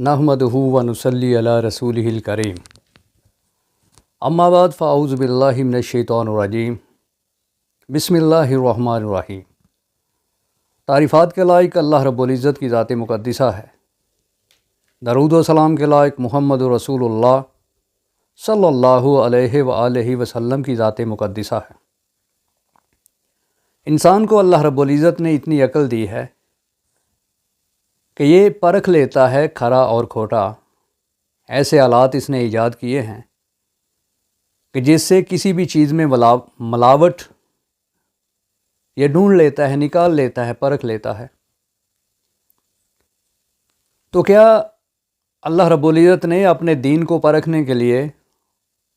نحمدہ و نصلی علی رسولہ الکریم اما بعد فاعوذ باللہ من الشیطان الرجیم بسم اللہ الرحمن الرحیم۔ تعریفات کے لائق اللہ رب العزت کی ذات مقدسہ ہے۔ درود و سلام کے لائق محمد رسول اللہ صلی اللہ علیہ وآلہ وسلم کی ذات مقدسہ ہے۔ انسان کو اللہ رب العزت نے اتنی عقل دی ہے کہ یہ پرکھ لیتا ہے کھرا اور کھوٹا۔ ایسے آلات اس نے ایجاد کیے ہیں کہ جس سے کسی بھی چیز میں ملاوٹ یہ ڈھونڈ لیتا ہے، نکال لیتا ہے، پرکھ لیتا ہے۔ تو کیا اللہ رب العزت نے اپنے دین کو پرکھنے کے لیے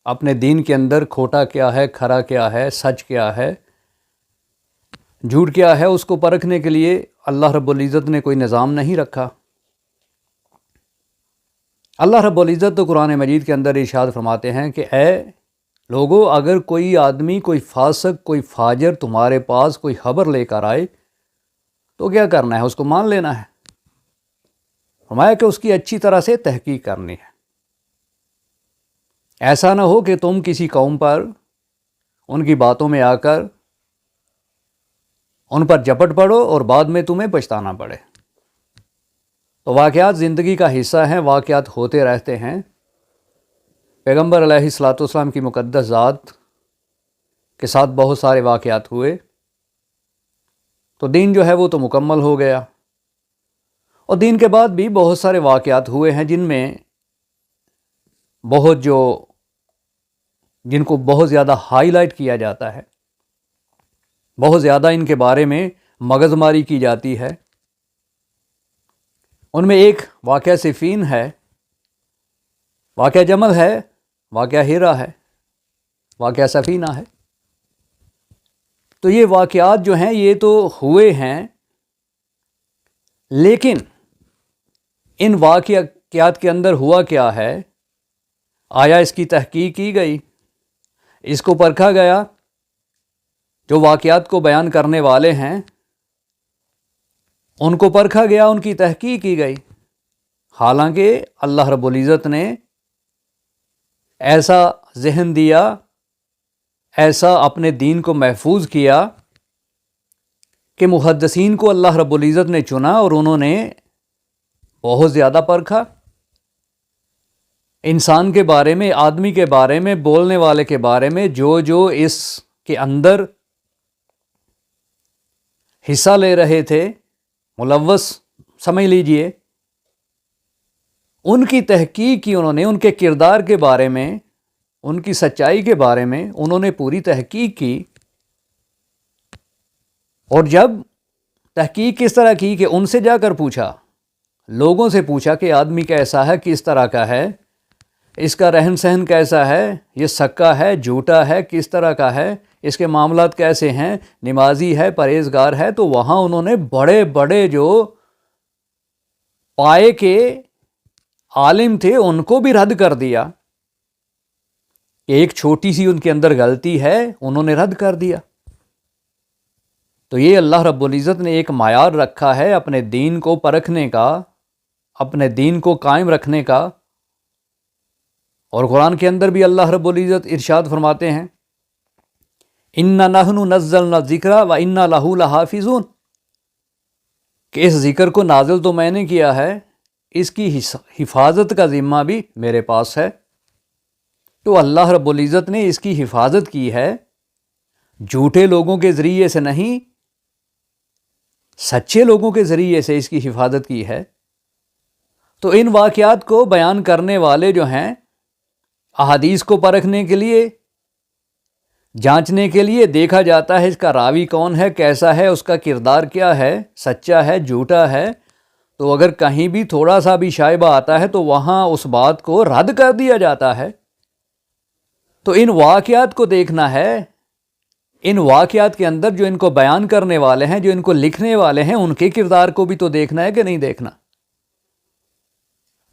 اپنے دین کے اندر کھوٹا کیا ہے، کھرا کیا ہے، سچ کیا ہے، جھوٹ کیا ہے، اس کو پرکھنے کے لیے اللہ رب العزت نے کوئی نظام نہیں رکھا؟ اللہ رب العزت تو قرآن مجید کے اندر ارشاد فرماتے ہیں کہ اے لوگو، اگر کوئی آدمی، کوئی فاسق، کوئی فاجر تمہارے پاس کوئی خبر لے کر آئے تو کیا کرنا ہے؟ اس کو مان لینا ہے۔ فرمایا کہ اس کی اچھی طرح سے تحقیق کرنی ہے۔ ایسا نہ ہو کہ تم کسی قوم پر ان کی باتوں میں آ کر ان پر جپٹ پڑو اور بعد میں تمہیں پچھتانا پڑے۔ تو واقعات زندگی کا حصہ ہیں، واقعات ہوتے رہتے ہیں۔ پیغمبر علیہ الصلاۃ والسلام کی مقدس ذات کے ساتھ بہت سارے واقعات ہوئے تو دین جو ہے وہ تو مکمل ہو گیا، اور دین کے بعد بھی بہت سارے واقعات ہوئے ہیں جن کو بہت زیادہ ہائی لائٹ کیا جاتا ہے، بہت زیادہ ان کے بارے میں مغز ماری کی جاتی ہے۔ ان میں ایک واقعہ صفین ہے، واقعہ جمل ہے، واقعہ ہیرا ہے، واقعہ سفینہ ہے۔ تو یہ واقعات جو ہیں یہ تو ہوئے ہیں، لیکن ان واقعات کے اندر ہوا کیا ہے؟ آیا اس کی تحقیق کی گئی؟ اس کو پرکھا گیا؟ جو واقعات کو بیان کرنے والے ہیں ان کو پرکھا گیا، ان کی تحقیق کی گئی؟ حالانکہ اللہ رب العزت نے ایسا ذہن دیا، ایسا اپنے دین کو محفوظ کیا کہ محدثین کو اللہ رب العزت نے چنا اور انہوں نے بہت زیادہ پرکھا۔ انسان کے بارے میں، آدمی کے بارے میں، بولنے والے کے بارے میں جو اس کے اندر حصہ لے رہے تھے، ملوث سمجھ لیجئے، ان کی تحقیق کی انہوں نے، ان کے کردار کے بارے میں، ان کی سچائی کے بارے میں انہوں نے پوری تحقیق کی۔ اور جب تحقیق کس طرح کی کہ ان سے جا کر پوچھا، لوگوں سے پوچھا کہ آدمی کیسا ہے، کس طرح کا ہے، اس کا رہن سہن کیسا ہے، یہ سکا ہے، جھوٹا ہے، کس طرح کا ہے، اس کے معاملات کیسے ہیں، نمازی ہے، پرہیزگار ہے، تو وہاں انہوں نے بڑے بڑے جو پائے کے عالم تھے ان کو بھی رد کر دیا۔ ایک چھوٹی سی ان کے اندر غلطی ہے، انہوں نے رد کر دیا۔ تو یہ اللہ رب العزت نے ایک معیار رکھا ہے اپنے دین کو پرکھنے کا، اپنے دین کو قائم رکھنے کا۔ اور قرآن کے اندر بھی اللہ رب العزت ارشاد فرماتے ہیں اِنَّا نَحْنُ نَزَّلْنَا الذِّكْرَ وَإِنَّا لَهُ لَحَافِظُونَ، کہ اس ذکر کو نازل تو میں نے کیا ہے، اس کی حفاظت کا ذمہ بھی میرے پاس ہے۔ تو اللہ رب العزت نے اس کی حفاظت کی ہے، جھوٹے لوگوں کے ذریعے سے نہیں، سچے لوگوں کے ذریعے سے اس کی حفاظت کی ہے۔ تو ان واقعات کو بیان کرنے والے جو ہیں، احادیث کو پرکھنے کے لیے، جانچنے کے لیے دیکھا جاتا ہے اس کا راوی کون ہے، کیسا ہے، اس کا کردار کیا ہے، سچا ہے، جھوٹا ہے۔ تو اگر کہیں بھی تھوڑا سا بھی شائبہ آتا ہے تو وہاں اس بات کو رد کر دیا جاتا ہے۔ تو ان واقعات کو دیکھنا ہے، ان واقعات کے اندر جو ان کو بیان کرنے والے ہیں، جو ان کو لکھنے والے ہیں، ان کے کردار کو بھی تو دیکھنا ہے کہ نہیں دیکھنا۔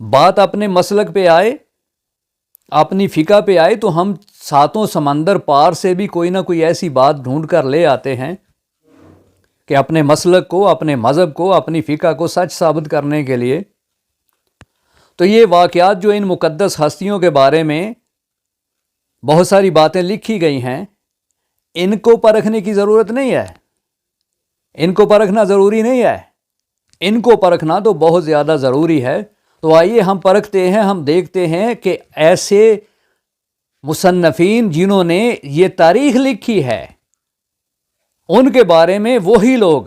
بات اپنے مسلک پہ آئے، اپنی فقہ پہ آئے تو ہم ساتوں سمندر پار سے بھی کوئی نہ کوئی ایسی بات ڈھونڈ کر لے آتے ہیں کہ اپنے مسلک کو، اپنے مذہب کو، اپنی فقہ کو سچ ثابت کرنے کے لیے تو یہ واقعات جو ان مقدس ہستیوں کے بارے میں بہت ساری باتیں لکھی گئی ہیں، ان کو پرکھنے کی ضرورت نہیں ہے، ان کو پرکھنا ضروری نہیں ہے، ان کو پرکھنا تو بہت زیادہ ضروری ہے۔ تو آئیے ہم پرکھتے ہیں، ہم دیکھتے ہیں کہ ایسے مصنفین جنہوں نے یہ تاریخ لکھی ہے، ان کے بارے میں وہی لوگ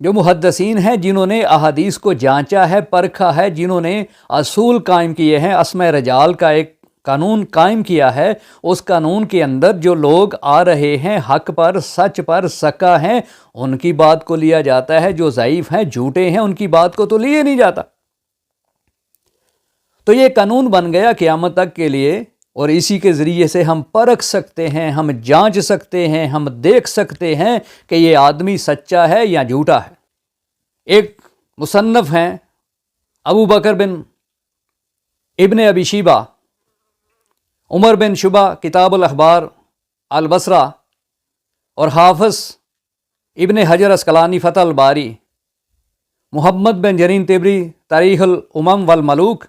جو محدثین ہیں، جنہوں نے احادیث کو جانچا ہے، پرکھا ہے، جنہوں نے اصول قائم کیے ہیں، اسماء رجال کا ایک قانون قائم کیا ہے، اس قانون کے اندر جو لوگ آ رہے ہیں حق پر، سچ پر، سکا ہیں، ان کی بات کو لیا جاتا ہے، جو ضعیف ہیں، جھوٹے ہیں، ان کی بات کو تو لیے نہیں جاتا۔ تو یہ قانون بن گیا قیامت تک کے لیے، اور اسی کے ذریعے سے ہم پرکھ سکتے ہیں، ہم جانچ سکتے ہیں، ہم دیکھ سکتے ہیں کہ یہ آدمی سچا ہے یا جھوٹا ہے۔ ایک مصنف ہیں ابو بکر بن ابن ابی شیبہ، عمر بن شبہ کتاب الاخبار البصرہ، اور حافظ ابن حجر اسقلانی فتح الباری، محمد بن جرین طبری تاریخ الامم والملوک۔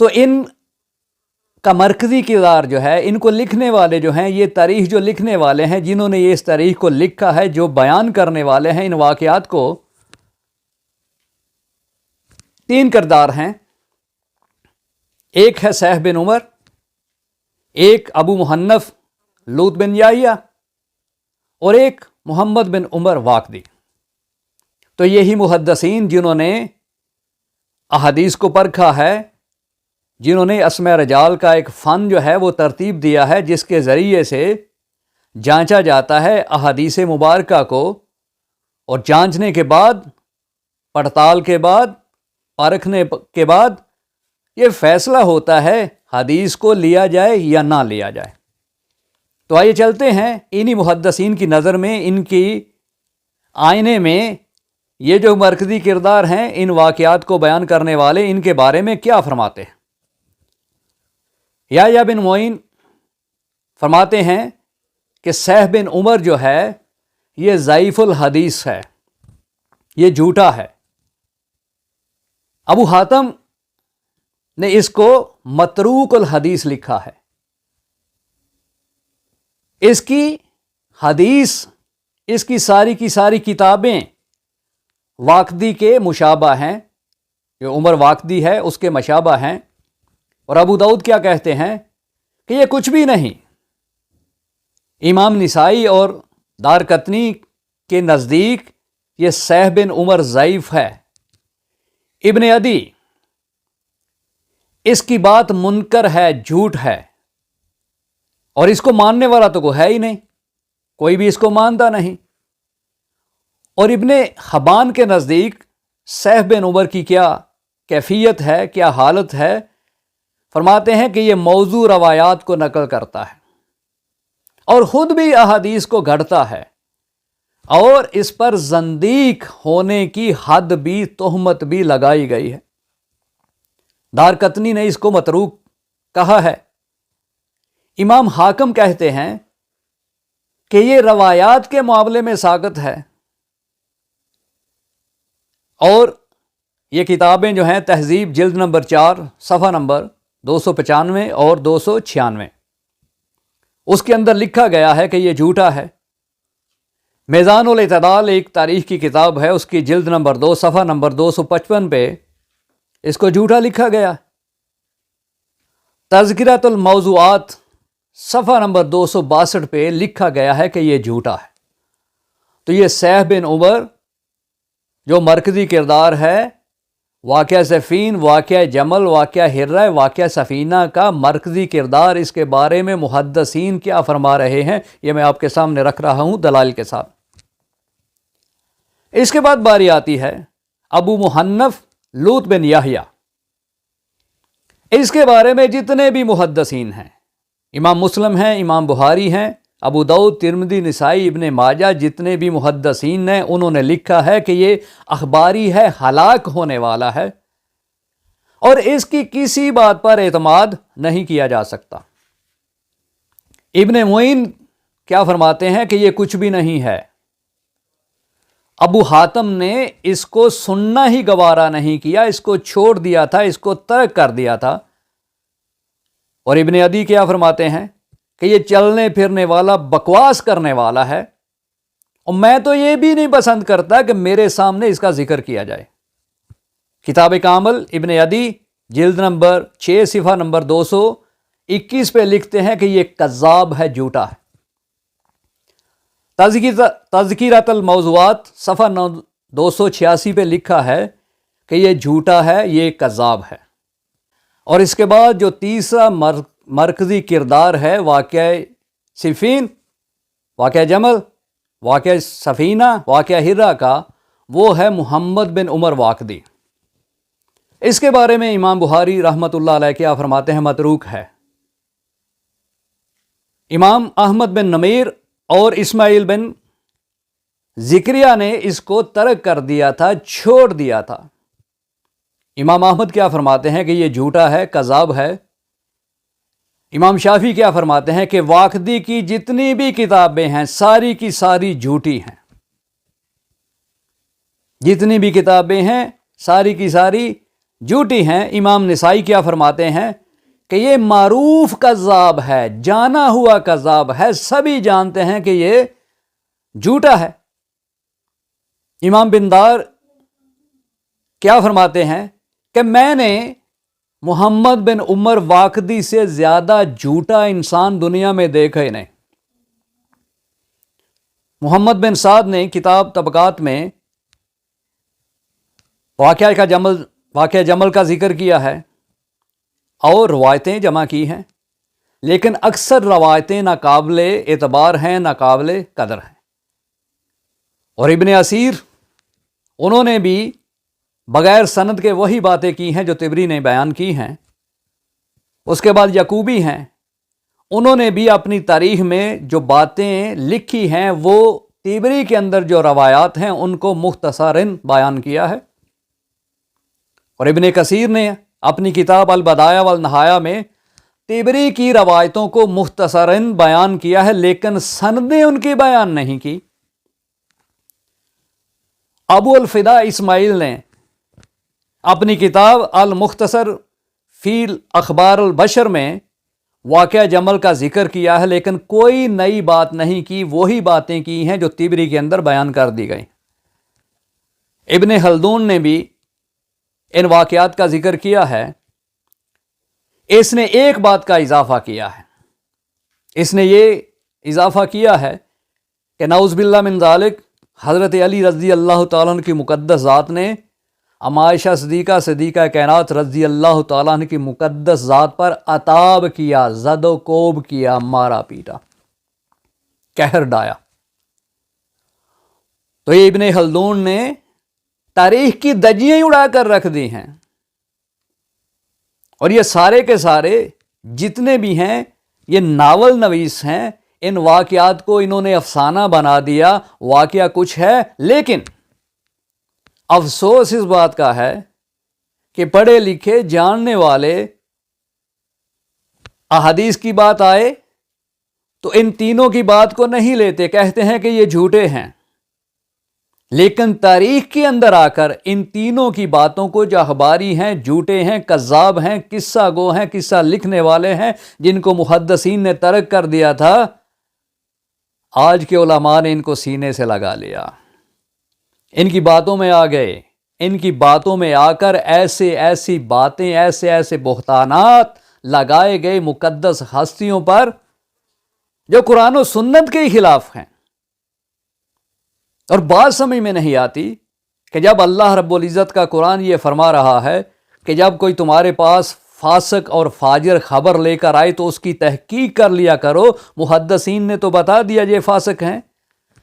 تو ان کا مرکزی کردار جو ہے، ان کو لکھنے والے جو ہیں، یہ تاریخ جو لکھنے والے ہیں، جنہوں نے یہ اس تاریخ کو لکھا ہے، جو بیان کرنے والے ہیں ان واقعات کو، 3 کردار ہیں۔ ایک ہے سہل بن عمر، ایک ابو محنف لوط بن یحییٰ، اور ایک محمد بن عمر واقدی۔ تو یہی محدثین جنہوں نے احادیث کو پرکھا ہے، جنہوں نے اسماء رجال کا ایک فن جو ہے وہ ترتیب دیا ہے، جس کے ذریعے سے جانچا جاتا ہے احادیث مبارکہ کو، اور جانچنے کے بعد، پڑتال کے بعد، پرکھنے کے بعد یہ فیصلہ ہوتا ہے حدیث کو لیا جائے یا نہ لیا جائے۔ تو آئیے چلتے ہیں انہی محدثین کی نظر میں، ان کی آئینے میں یہ جو مرکزی کردار ہیں ان واقعات کو بیان کرنے والے، ان کے بارے میں کیا فرماتے ہیں۔ یحییٰ بن معین فرماتے ہیں کہ سہل بن عمر جو ہے یہ ضعیف الحدیث ہے، یہ جھوٹا ہے۔ ابو حاتم نے اس کو متروک الحدیث لکھا ہے۔ اس کی حدیث، اس کی ساری کتابیں واقدی کے مشابہ ہیں، جو عمر واقدی ہے اس کے مشابہ ہیں۔ اور ابو داؤد کیا کہتے ہیں کہ یہ کچھ بھی نہیں۔ امام نسائی اور دارقطنی کے نزدیک یہ سہل بن عمر ضعیف ہے۔ ابن عدی اس کی بات منکر ہے، جھوٹ ہے، اور اس کو ماننے والا تو کوئی ہے ہی نہیں، کوئی بھی اس کو مانتا نہیں۔ اور ابن حبان کے نزدیک سہل بن عمر کی کیا کیفیت ہے، کیا حالت ہے، فرماتے ہیں کہ یہ موضوع روایات کو نقل کرتا ہے، اور خود بھی احادیث کو گھڑتا ہے، اور اس پر زندیق ہونے کی حد بھی، تہمت بھی لگائی گئی ہے۔ دارقطنی نے اس کو متروک کہا ہے۔ امام حاکم کہتے ہیں کہ یہ روایات کے معاملے میں ساقط ہے، اور یہ کتابیں جو ہیں تہذیب جلد نمبر 4 صفحہ نمبر 295 اور 296، اس کے اندر لکھا گیا ہے کہ یہ جھوٹا ہے۔ میزان الاعتدال ایک تاریخ کی کتاب ہے، اس کی جلد نمبر 2 صفحہ نمبر 255 پہ اس کو جھوٹا لکھا گیا۔ تذکرۃ الموضوعات صفحہ نمبر 262 پہ لکھا گیا ہے کہ یہ جھوٹا ہے۔ تو یہ سہل بن عمر جو مرکزی کردار ہے، واقعہ سفین، واقعہ جمل، واقعہ ہرہ، واقعہ سفینہ کا مرکزی کردار، اس کے بارے میں محدثین کیا فرما رہے ہیں، یہ میں آپ کے سامنے رکھ رہا ہوں دلائل کے ساتھ۔ اس کے بعد باری آتی ہے ابو محنف لوط بن یحییٰ۔ اس کے بارے میں جتنے بھی محدثین ہیں، امام مسلم ہیں، امام بخاری ہیں، ابو داؤد، ترمذی، نسائی، ابن ماجہ، جتنے بھی محدثین ہیں، انہوں نے لکھا ہے کہ یہ اخباری ہے، ہلاک ہونے والا ہے، اور اس کی کسی بات پر اعتماد نہیں کیا جا سکتا۔ ابن معین کیا فرماتے ہیں کہ یہ کچھ بھی نہیں ہے، ابو حاتم نے اس کو سننا ہی گوارا نہیں کیا، اس کو چھوڑ دیا تھا، اس کو ترک کر دیا تھا۔ اور ابن عدی کیا فرماتے ہیں کہ یہ چلنے پھرنے والا بکواس کرنے والا ہے، اور میں تو یہ بھی نہیں پسند کرتا کہ میرے سامنے اس کا ذکر کیا جائے۔ کتاب کامل ابن عدی جلد نمبر 6 صفحہ نمبر 221 پہ لکھتے ہیں کہ یہ کذاب ہے، جھوٹا ہے۔ تذکیرۃ الموضوعات صفحہ 286 پہ لکھا ہے کہ یہ جھوٹا ہے، یہ کذاب ہے۔ اور اس کے بعد جو تیسرا مرکزی کردار ہے واقعہ صفین، واقعہ جمل، واقعہ سفینہ، واقعہ ہرہ کا، وہ ہے محمد بن عمر واقدی۔ اس کے بارے میں امام بخاری رحمۃ اللہ علیہ کیا فرماتے ہیں؟ متروک ہے۔ امام احمد بن نمیر اور اسماعیل بن ذکریہ نے اس کو ترک کر دیا تھا، چھوڑ دیا تھا۔ امام احمد کیا فرماتے ہیں کہ یہ جھوٹا ہے، کذاب ہے۔ امام شافعی کیا فرماتے ہیں کہ واقدی کی جتنی بھی کتابیں ہیں ساری کی ساری جھوٹی ہیں، جتنی بھی کتابیں ہیں ساری کی ساری جھوٹی ہیں۔ امام نسائی کیا فرماتے ہیں کہ یہ معروف کذاب ہے، جانا ہوا کذاب ہے، سبھی جانتے ہیں کہ یہ جھوٹا ہے۔ امام بندار کیا فرماتے ہیں کہ میں نے محمد بن عمر واقدی سے زیادہ جھوٹا انسان دنیا میں دیکھا ہی نہیں۔ محمد بن سعد نے کتاب طبقات میں واقعہ جمل کا ذکر کیا ہے اور روایتیں جمع کی ہیں، لیکن اکثر روایتیں ناقابل اعتبار ہیں، ناقابل قدر ہیں۔ اور ابن اسیر انہوں نے بھی بغیر سند کے وہی باتیں کی ہیں جو طبری نے بیان کی ہیں۔ اس کے بعد یعقوبی ہیں، انہوں نے بھی اپنی تاریخ میں جو باتیں لکھی ہیں وہ طبری کے اندر جو روایات ہیں ان کو مختصراً بیان کیا ہے۔ اور ابن کثیر نے اپنی کتاب البدایہ والنہایہ میں طبری کی روایتوں کو مختصراً بیان کیا ہے، لیکن سندیں ان کی بیان نہیں کی۔ ابو الفدا اسماعیل نے اپنی کتاب المختصر فی اخبار البشر میں واقعہ جمل کا ذکر کیا ہے، لیکن کوئی نئی بات نہیں کی، وہی باتیں کی ہیں جو طبری کے اندر بیان کر دی گئی۔ ابن خلدون نے بھی ان واقعات کا ذکر کیا ہے، اس نے ایک بات کا اضافہ کیا ہے، اس نے یہ اضافہ کیا ہے کہ نعوذ باللہ من ذالک حضرت علی رضی اللہ تعالیٰ عنہ کی مقدس ذات نے عائشہ صدیقہ کائنات رضی اللہ تعالیٰ عنہ کی مقدس ذات پر عتاب کیا، زد و کوب کیا، مارا پیٹا، قہر ڈایا۔ تو یہ ابن خلدون نے تاریخ کی دجیاں اڑا کر رکھ دی ہیں، اور یہ سارے کے سارے جتنے بھی ہیں یہ ناول نویس ہیں، ان واقعات کو انہوں نے افسانہ بنا دیا۔ واقعہ کچھ ہے، لیکن افسوس اس بات کا ہے کہ پڑھے لکھے جاننے والے احادیث کی بات آئے تو ان تینوں کی بات کو نہیں لیتے، کہتے ہیں کہ یہ جھوٹے ہیں، لیکن تاریخ کے اندر آ کر ان تینوں کی باتوں کو جو اخباری ہیں، جھوٹے ہیں، کذاب ہیں، قصہ گو ہیں، قصہ لکھنے والے ہیں، جن کو محدثین نے ترک کر دیا تھا، آج کے علماء نے ان کو سینے سے لگا لیا، ان کی باتوں میں آ گئے، ان کی باتوں میں آ کر ایسی باتیں، ایسے بہتانات لگائے گئے مقدس ہستیوں پر جو قرآن و سنت کے خلاف ہیں۔ اور بات سمجھ میں نہیں آتی کہ جب اللہ رب العزت کا قرآن یہ فرما رہا ہے کہ جب کوئی تمہارے پاس فاسق اور فاجر خبر لے کر آئے تو اس کی تحقیق کر لیا کرو، محدثین نے تو بتا دیا یہ فاسق ہیں،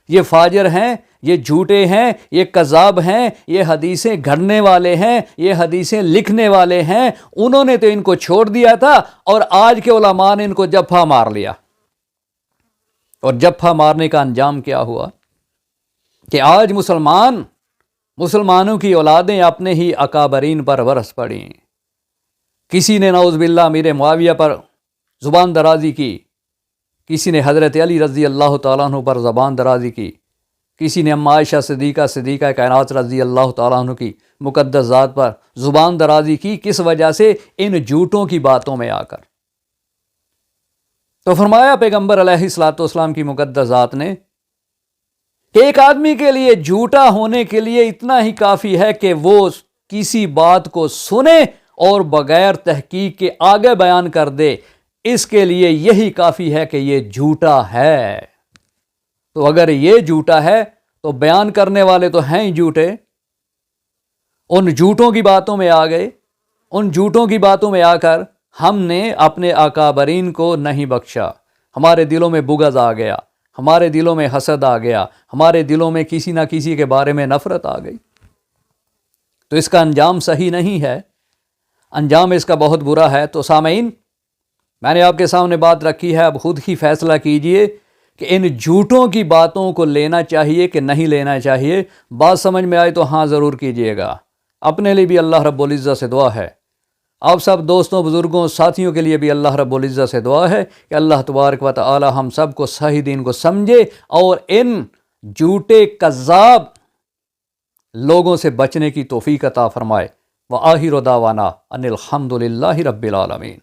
یہ فاجر ہیں، یہ جھوٹے ہیں، یہ کذاب ہیں، یہ حدیثیں گھڑنے والے ہیں، یہ حدیثیں لکھنے والے ہیں، انہوں نے تو ان کو چھوڑ دیا تھا، اور آج کے علماء نے ان کو جفا مار لیا۔ اور جفا مارنے کا انجام کیا ہوا کہ آج مسلمانوں کی اولادیں اپنے ہی اکابرین پر برس پڑیں۔ کسی نے نعوذ باللہ امیر معاویہ پر زبان درازی کی، کسی نے حضرت علی رضی اللہ تعالیٰ عنہ پر زبان درازی کی، کسی نے اما عائشہ صدیقہ کائنات رضی اللہ تعالیٰ عنہ کی مقدس ذات پر زبان درازی کی، کس وجہ سے؟ ان جھوٹوں کی باتوں میں آ کر۔ تو فرمایا پیغمبر علیہ الصلوۃ والسلام کی مقدس ذات نے کہ ایک آدمی کے لیے جھوٹا ہونے کے لیے اتنا ہی کافی ہے کہ وہ کسی بات کو سنے اور بغیر تحقیق کے آگے بیان کر دے، اس کے لیے یہی کافی ہے کہ یہ جھوٹا ہے۔ تو اگر یہ جھوٹا ہے تو بیان کرنے والے تو ہیں ہی جھوٹے، ان جھوٹوں کی باتوں میں آ گئے، ان جھوٹوں کی باتوں میں آ کر ہم نے اپنے اکابرین کو نہیں بخشا، ہمارے دلوں میں بغض آ گیا، ہمارے دلوں میں حسد آ گیا، ہمارے دلوں میں کسی نہ کسی کے بارے میں نفرت آ گئی۔ تو اس کا انجام صحیح نہیں ہے، انجام اس کا بہت برا ہے۔ تو سامعین، میں نے آپ کے سامنے بات رکھی ہے، اب خود ہی فیصلہ کیجئے کہ ان جھوٹوں کی باتوں کو لینا چاہیے کہ نہیں لینا چاہیے۔ بات سمجھ میں آئے تو ہاں ضرور کیجئے گا۔ اپنے لیے بھی اللہ رب العزت سے دعا ہے، آپ سب دوستوں، بزرگوں، ساتھیوں کے لیے بھی اللہ رب العزت سے دعا ہے کہ اللہ تبارک و تعالی ہم سب کو صحیح دین کو سمجھے اور ان جھوٹے کذاب لوگوں سے بچنے کی توفیق عطا فرمائے۔ وآخر دعوانا ان الحمد للہ رب العالمین۔